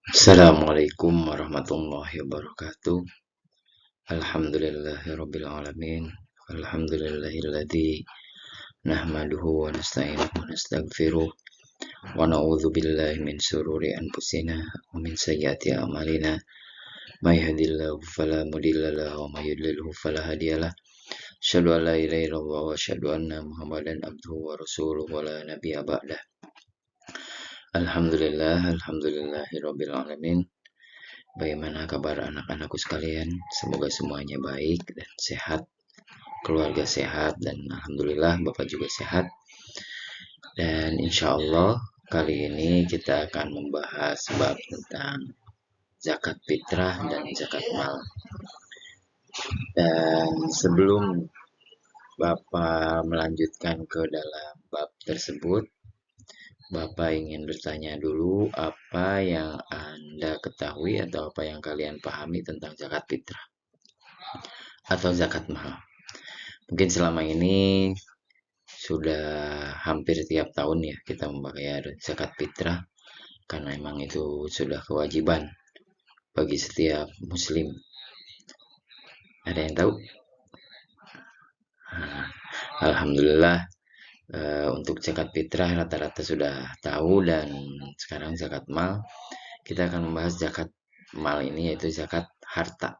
Assalamualaikum warahmatullahi wabarakatuh. Alhamdulillahirabbil alamin. Alhamdulillahilladzi nahmaduhu wa nasta'inuhu wa nastaghfiruh wa na'udzu billahi min syururi anfusina wa min sayyiati a'malina. May yahdihillahu fala mudilla lahu wa may yudlilhu fala hadiyalah. Asyhadu an la ilaha illallah wa asyhadu anna Muhammadan abduhu wa rasuluhu wa la nabiyya ba'dah. Alhamdulillahirabbil alamin. Bagaimana kabar anak-anakku sekalian? Semoga semuanya baik dan sehat, keluarga sehat, dan alhamdulillah Bapak juga sehat. Dan insya Allah kali ini kita akan membahas bab tentang zakat fitrah dan zakat mal. Dan sebelum Bapak melanjutkan ke dalam bab tersebut, Bapak ingin bertanya dulu apa yang Anda ketahui atau apa yang kalian pahami tentang zakat fitrah atau zakat mal. Mungkin selama ini sudah hampir tiap tahun ya kita membayar zakat fitrah karena emang itu sudah kewajiban bagi setiap muslim. Ada yang tahu? Nah, alhamdulillah untuk zakat fitrah rata-rata sudah tahu, dan sekarang zakat mal kita akan membahas zakat mal ini yaitu zakat harta.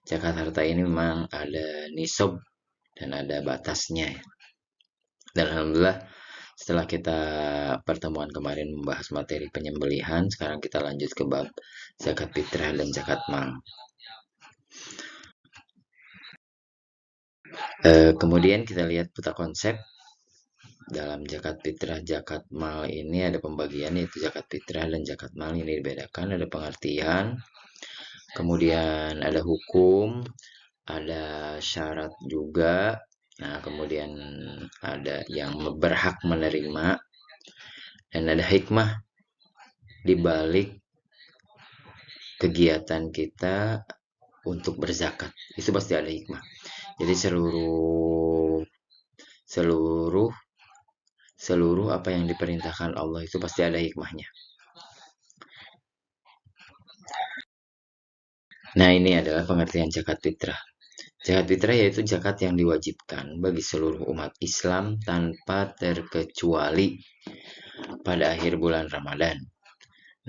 Zakat harta ini memang ada nisab dan ada batasnya ya. Dan alhamdulillah setelah kita pertemuan kemarin membahas materi penyembelihan, sekarang kita lanjut ke bab zakat fitrah dan zakat mal. Kemudian kita lihat peta konsep dalam zakat fitrah, zakat mal ini ada pembagian yaitu zakat fitrah dan zakat mal ini dibedakan, ada pengertian, kemudian ada hukum, ada syarat juga. Nah, kemudian ada yang berhak menerima dan ada hikmah di balik kegiatan kita untuk berzakat. Itu pasti ada hikmah. Jadi seluruh apa yang diperintahkan Allah itu pasti ada hikmahnya. Nah, ini adalah pengertian zakat fitrah. Zakat fitrah yaitu zakat yang diwajibkan bagi seluruh umat Islam tanpa terkecuali pada akhir bulan Ramadan.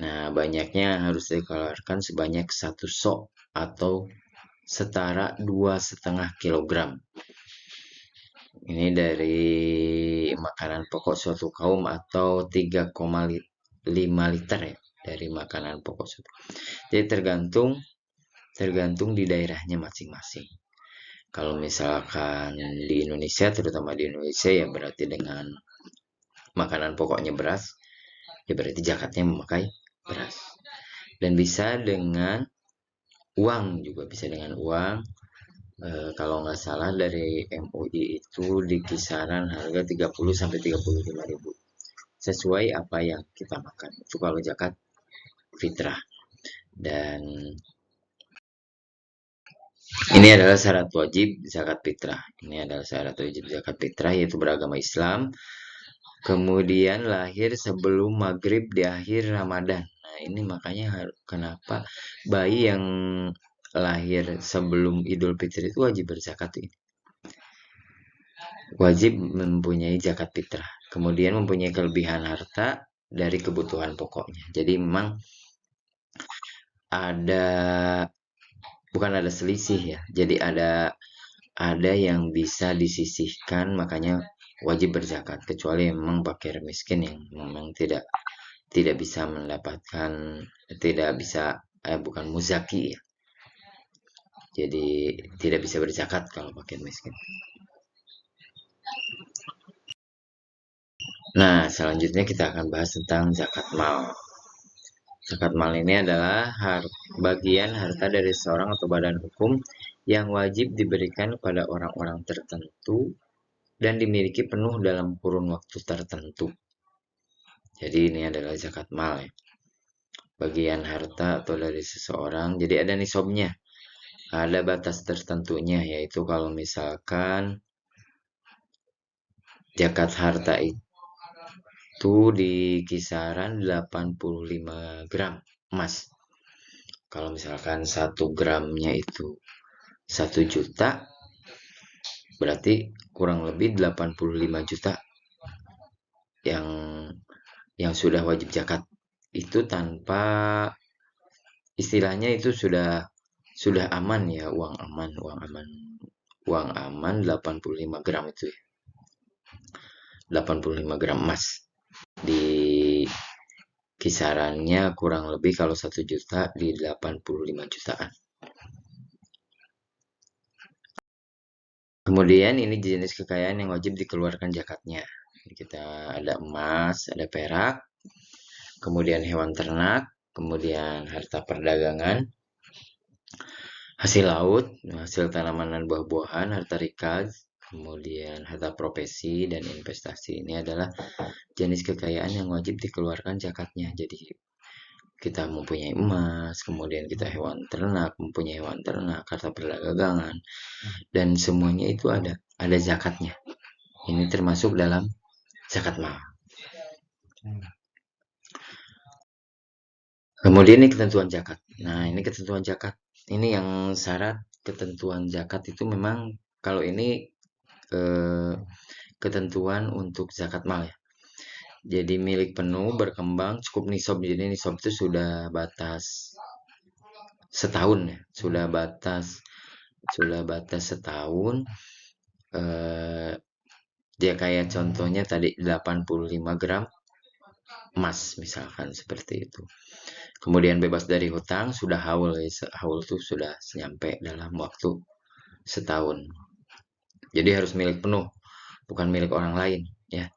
Nah, banyaknya harus dikeluarkan sebanyak 1 sok atau setara 2,5 kilogram. Ini dari makanan pokok suatu kaum atau 3,5 liter ya dari makanan pokok suatu. Jadi tergantung di daerahnya masing-masing. Kalau misalkan di Indonesia, terutama di Indonesia ya berarti dengan makanan pokoknya beras, ya berarti zakatnya memakai beras. Dan bisa dengan uang juga, bisa dengan uang. Kalau nggak salah dari MUI itu di kisaran harga 30 sampai 35 ribu. Sesuai apa yang kita makan. Itu kalau zakat fitrah. Dan ini adalah syarat wajib zakat fitrah. Ini adalah syarat wajib zakat fitrah yaitu beragama Islam. Kemudian lahir sebelum maghrib di akhir Ramadan. Nah, ini makanya kenapa bayi yang lahir sebelum Idul Fitri itu wajib berzakat ini. Wajib mempunyai zakat fitrah. Kemudian mempunyai kelebihan harta dari kebutuhan pokoknya. Jadi memang bukan ada selisih ya. Jadi ada yang bisa disisihkan, makanya wajib berzakat, kecuali memang fakir miskin yang memang tidak bisa mendapatkan, tidak bisa bukan muzaki ya. Jadi tidak bisa berzakat kalau fakir miskin. Nah, selanjutnya kita akan bahas tentang zakat mal. Zakat mal ini adalah bagian harta dari seorang atau badan hukum yang wajib diberikan kepada orang-orang tertentu dan dimiliki penuh dalam kurun waktu tertentu. Jadi ini adalah zakat mal ya. Bagian harta atau dari seseorang. Jadi ada nisabnya. Ada batas tertentunya, yaitu kalau misalkan zakat harta itu di kisaran 85 gram emas. Kalau misalkan 1 gramnya itu 1 juta, berarti kurang lebih 85 juta yang sudah wajib zakat. Itu tanpa, istilahnya itu sudah aman ya, uang aman 85 gram itu ya. 85 gram emas di kisarannya kurang lebih kalau 1 juta di 85 jutaan. Kemudian ini jenis kekayaan yang wajib dikeluarkan zakatnya. Kita ada emas, ada perak, kemudian hewan ternak, kemudian harta perdagangan, hasil laut, hasil tanaman dan buah-buahan, harta rikaz, kemudian harta profesi dan investasi. Ini adalah jenis kekayaan yang wajib dikeluarkan zakatnya. Jadi kita mempunyai emas, kemudian kita mempunyai hewan ternak, harta perdagangan, dan semuanya itu ada zakatnya. Ini termasuk dalam zakat mal. Kemudian ini ketentuan zakat. Nah, ini ketentuan zakat. Ini yang syarat ketentuan zakat itu memang kalau ini ketentuan untuk zakat mal ya. Jadi milik penuh berkembang cukup nisab. Jadi nisab itu sudah batas setahun ya. Sudah batas setahun. Dia kayak contohnya tadi 85 gram emas misalkan seperti itu. Kemudian bebas dari hutang, sudah haul. Haul itu sudah sampai dalam waktu setahun. Jadi harus milik penuh, bukan milik orang lain ya.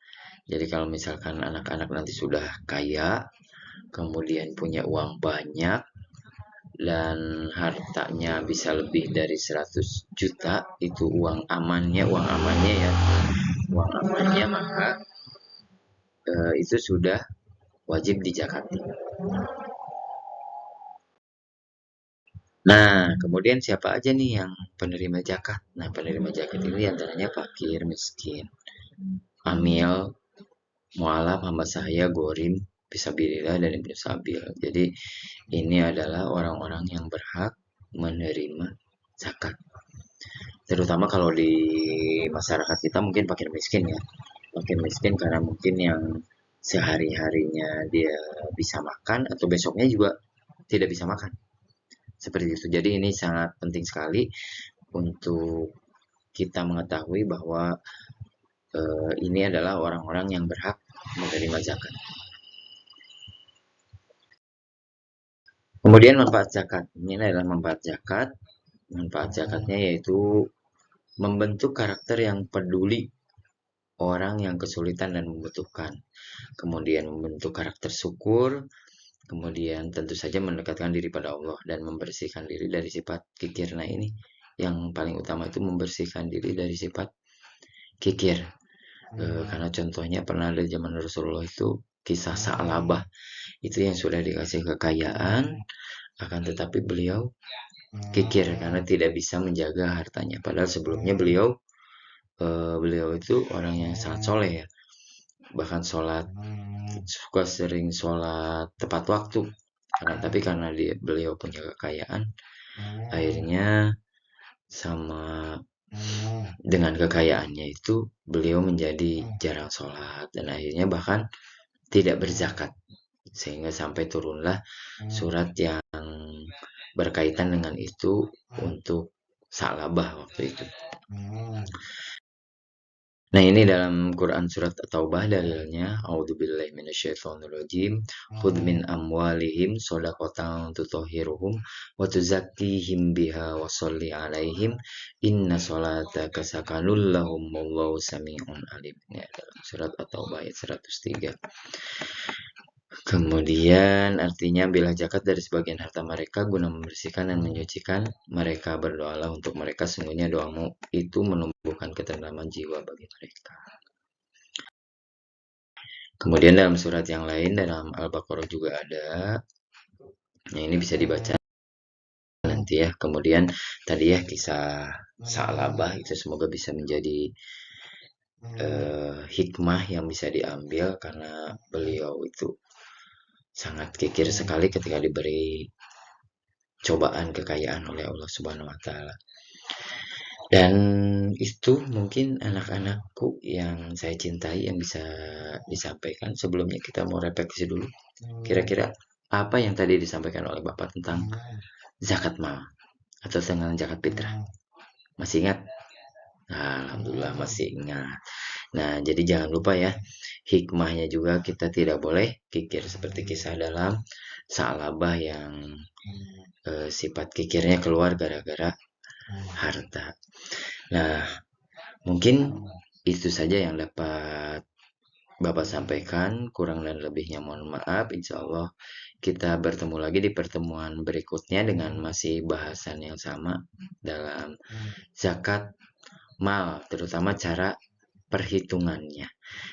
Jadi kalau misalkan anak-anak nanti sudah kaya, kemudian punya uang banyak dan hartanya bisa lebih dari 100 juta, itu uang amannya ya. Uang amannya maka itu sudah wajib dizakati. Nah, kemudian siapa aja nih yang penerima zakat? Nah, penerima zakat ini antaranya fakir, miskin, amil, mualaf, hamba sahaya, gorim, fisabilillah, dan ibnu sabil. Jadi ini adalah orang-orang yang berhak menerima zakat. Terutama kalau di masyarakat kita mungkin fakir miskin ya. Fakir miskin karena mungkin yang sehari-harinya dia bisa makan atau besoknya juga tidak bisa makan. Seperti itu. Jadi ini sangat penting sekali untuk kita mengetahui bahwa ini adalah orang-orang yang berhak menerima zakat. Kemudian manfaat zakat. Ini adalah manfaat zakat. Manfaat zakatnya yaitu membentuk karakter yang peduli orang yang kesulitan dan membutuhkan. Kemudian membentuk karakter syukur. Kemudian tentu saja mendekatkan diri pada Allah dan membersihkan diri dari sifat kikir. Nah ini yang paling utama itu membersihkan diri dari sifat kikir. Karena contohnya pernah ada zaman Rasulullah itu kisah Sa'labah. Itu yang sudah dikasih kekayaan, akan tetapi beliau kikir karena tidak bisa menjaga hartanya. Padahal sebelumnya beliau itu orang yang sangat soleh ya. Bahkan sering sholat tepat waktu. Tapi karena beliau punya kekayaan, akhirnya dengan kekayaannya itu beliau menjadi jarang sholat dan akhirnya bahkan tidak berzakat, sehingga sampai turunlah surat yang berkaitan dengan itu untuk Sa'labah waktu itu. Nah ini dalam Quran surat At-Taubah dalilnya, A'udzubillahi minasyaitonirrajim, khudz min amwalihim shadaqatan tutahhiruhum wa tuzakkihim biha wa sholli 'alaihim inna sholataka sakanul lahum wallahu samii'un alim. Ya, dalam surat At-Taubah ayat 103. Kemudian artinya ambillah zakat dari sebagian harta mereka guna membersihkan dan menyucikan mereka. Berdoalah untuk mereka, sungguhnya doamu itu menumbuhkan ketentraman jiwa bagi mereka. Kemudian dalam surat yang lain, dalam Al-Baqarah juga ada. Nah ini bisa dibaca nanti ya. Kemudian tadi ya kisah Sa'labah itu semoga bisa menjadi hikmah yang bisa diambil karena beliau itu sangat kikir sekali ketika diberi cobaan kekayaan oleh Allah Subhanahu wa taala. Dan itu mungkin anak-anakku yang saya cintai yang bisa disampaikan. Sebelumnya kita mau refleksi dulu. Kira-kira apa yang tadi disampaikan oleh Bapak tentang zakat mal atau tentang zakat fitrah? Masih ingat? Nah, alhamdulillah masih ingat. Nah, jadi jangan lupa ya, hikmahnya juga kita tidak boleh kikir seperti kisah dalam Sa'labah yang sifat kikirnya keluar gara-gara harta. Nah, mungkin itu saja yang dapat Bapak sampaikan, kurang dan lebihnya mohon maaf. Insya Allah kita bertemu lagi di pertemuan berikutnya dengan masih bahasan yang sama dalam zakat mal, terutama cara perhitungannya.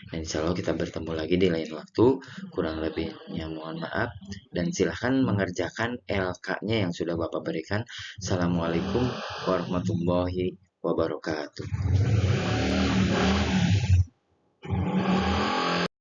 Dan insya Allah kita bertemu lagi di lain waktu. Kurang lebihnya mohon maaf. Dan silahkan mengerjakan LK-nya yang sudah Bapak berikan. Assalamualaikum warahmatullahi wabarakatuh.